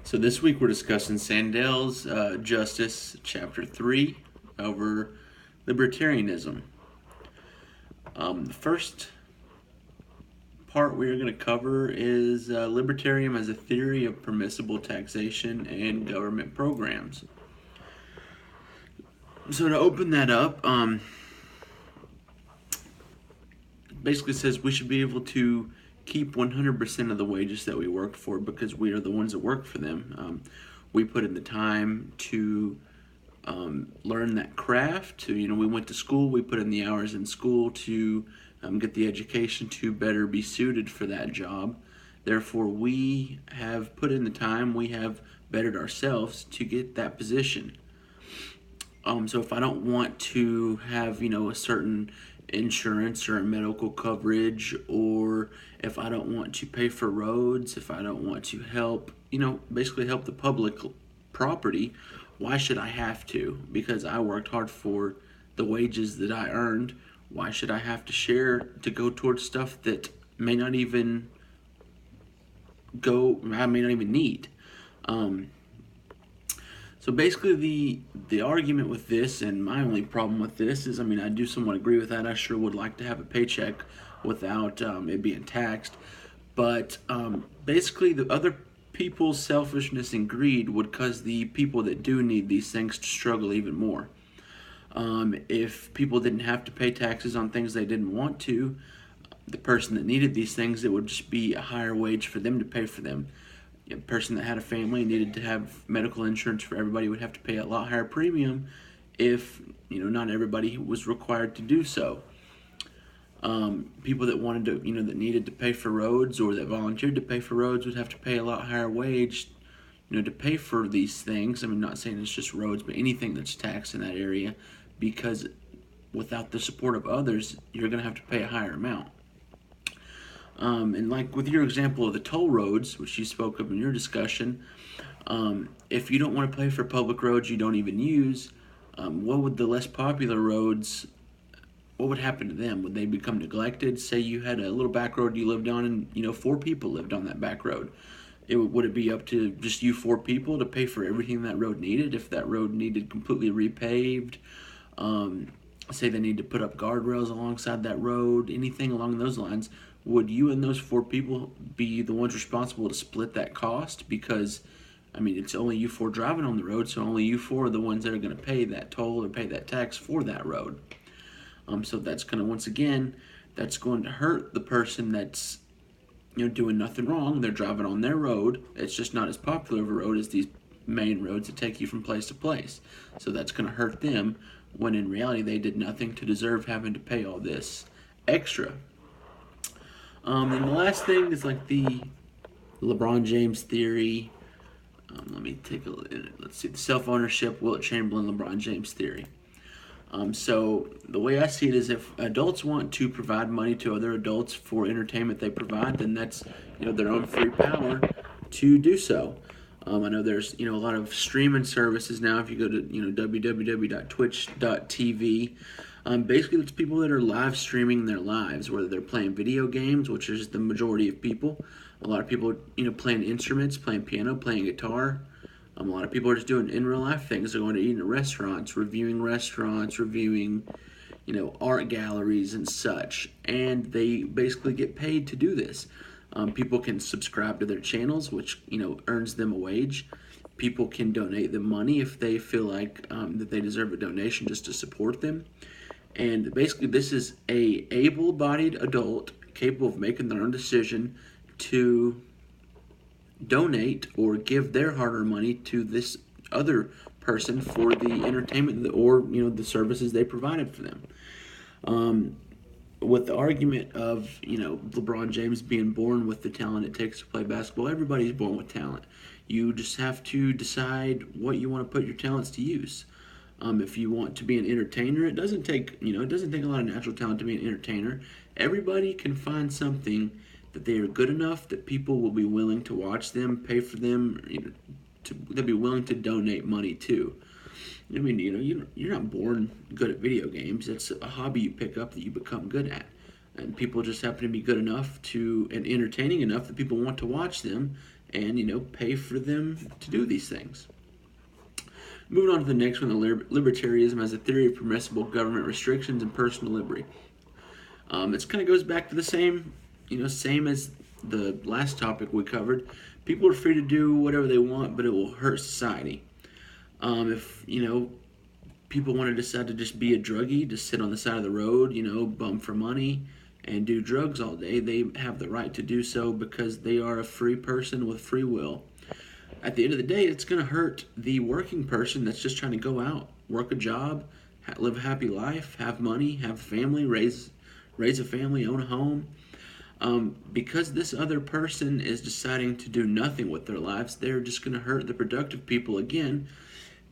So this week we're discussing Sandel's Justice, Chapter 3, over Libertarianism. The first part we're going to cover is Libertarianism as a theory of permissible taxation and government programs. So to open that up, basically says we should be able to keep 100% of the wages that we worked for because we are the ones that work for them. We put in the time to learn that craft. We went to school. We put in the hours in school to get the education to better be suited for that job. Therefore, we have put in the time. We have bettered ourselves to get that position. So if I don't want to have, a certain insurance or a medical coverage, or if I don't want to pay for roads, if I don't want to help, basically help the public property, why should I have to? Because I worked hard for the wages that I earned. Why should I have to share to go towards stuff that may not even I may not even need? So basically, the argument with this, and my only problem with this is, I do somewhat agree with that. I sure would like to have a paycheck without it being taxed. But basically, the other people's selfishness and greed would cause the people that do need these things to struggle even more. If people didn't have to pay taxes on things they didn't want to, the person that needed these things, it would just be a higher wage for them to pay for them. A person that had a family and needed to have medical insurance for everybody would have to pay a lot higher premium if not everybody was required to do so. People that wanted to that needed to pay for roads or that volunteered to pay for roads would have to pay a lot higher wage to pay for these things. Not saying it's just roads, but anything that's taxed in that area, because without the support of others, you're going to have to pay a higher amount. And like with your example of the toll roads, which you spoke of in your discussion, if you don't want to pay for public roads you don't even use, what would the less popular roads, what would happen to them? Would they become neglected? Say you had a little back road you lived on and 4 people lived on that back road. Would it be up to just you 4 people to pay for everything that road needed? If that road needed completely repaved, say they need to put up guardrails alongside that road, anything along those lines, would you and those 4 people be the ones responsible to split that cost? Because, it's only you 4 driving on the road, so only you 4 are the ones that are going to pay that toll or pay that tax for that road. So that's going to, once again, that's going to hurt the person that's, doing nothing wrong. They're driving on their road. It's just not as popular of a road as these main roads that take you from place to place. So that's going to hurt them when in reality they did nothing to deserve having to pay all this extra. And the last thing is like the LeBron James theory. Let me take a look. Let's see, the self-ownership, Wilt Chamberlain, LeBron James theory. So the way I see it is, if adults want to provide money to other adults for entertainment they provide, then that's their own free power to do so. I know there's a lot of streaming services now. If you go to www.twitch.tv, basically it's people that are live streaming their lives, whether they're playing video games, which is the majority of people. A lot of people playing instruments, playing piano, playing guitar. A lot of people are just doing in real life things. They're going to eat in restaurants, reviewing art galleries and such, and they basically get paid to do this. People can subscribe to their channels, which earns them a wage. People can donate them money if they feel like that they deserve a donation just to support them. And basically, this is a able-bodied adult capable of making their own decision to donate or give their hard-earned money to this other person for the entertainment or the services they provided for them. With the argument of LeBron James being born with the talent it takes to play basketball, everybody's born with talent. You just have to decide what you want to put your talents to use. If you want to be an entertainer, it doesn't take a lot of natural talent to be an entertainer. Everybody can find something that they are good enough that people will be willing to watch them, pay for them, they'll be willing to donate money to. You're not born good at video games. It's a hobby you pick up that you become good at. And people just happen to be good enough and entertaining enough that people want to watch them, and, pay for them to do these things. Moving on to the next one, libertarianism as a theory of permissible government restrictions and personal liberty. It kind of goes back to the same as the last topic we covered. People are free to do whatever they want, but it will hurt society. If people want to decide to just be a druggie, to sit on the side of the road, bum for money and do drugs all day, they have the right to do so because they are a free person with free will. At the end of the day, it's going to hurt the working person that's just trying to go out, work a job, live a happy life, have money, have a family, raise a family, own a home. Because this other person is deciding to do nothing with their lives, they're just going to hurt the productive people again,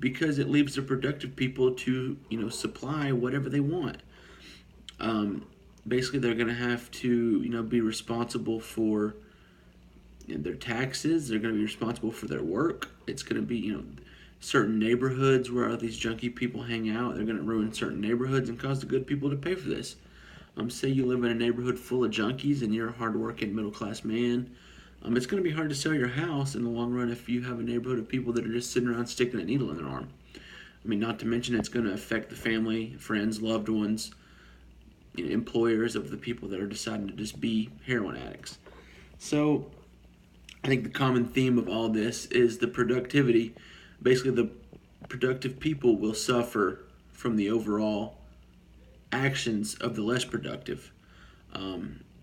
because it leaves the productive people to, supply whatever they want. Basically, they're going to have to, be responsible for their taxes. They're going to be responsible for their work. It's going to be, certain neighborhoods where all these junkie people hang out. They're going to ruin certain neighborhoods and cause the good people to pay for this. Say you live in a neighborhood full of junkies and you're a hardworking middle-class man. It's going to be hard to sell your house in the long run if you have a neighborhood of people that are just sitting around sticking a needle in their arm. Not to mention it's going to affect the family, friends, loved ones, employers of the people that are deciding to just be heroin addicts. So I think the common theme of all this is the productivity. Basically, the productive people will suffer from the overall actions of the less productive.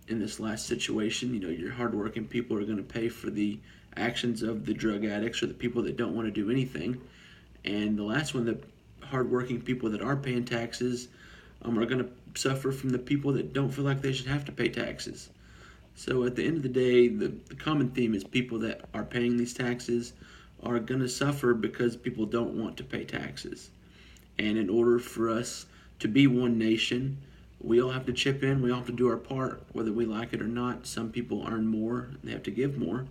In this last situation, your hardworking people are going to pay for the actions of the drug addicts or the people that don't want to do anything. And the last one, the hardworking people that are paying taxes are going to suffer from the people that don't feel like they should have to pay taxes. So at the end of the day, the common theme is people that are paying these taxes are going to suffer because people don't want to pay taxes. And in order for us to be one nation, we all have to chip in. We all have to do our part, whether we like it or not. Some people earn more. They have to give more.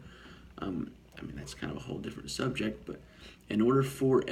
That's kind of a whole different subject. But in order for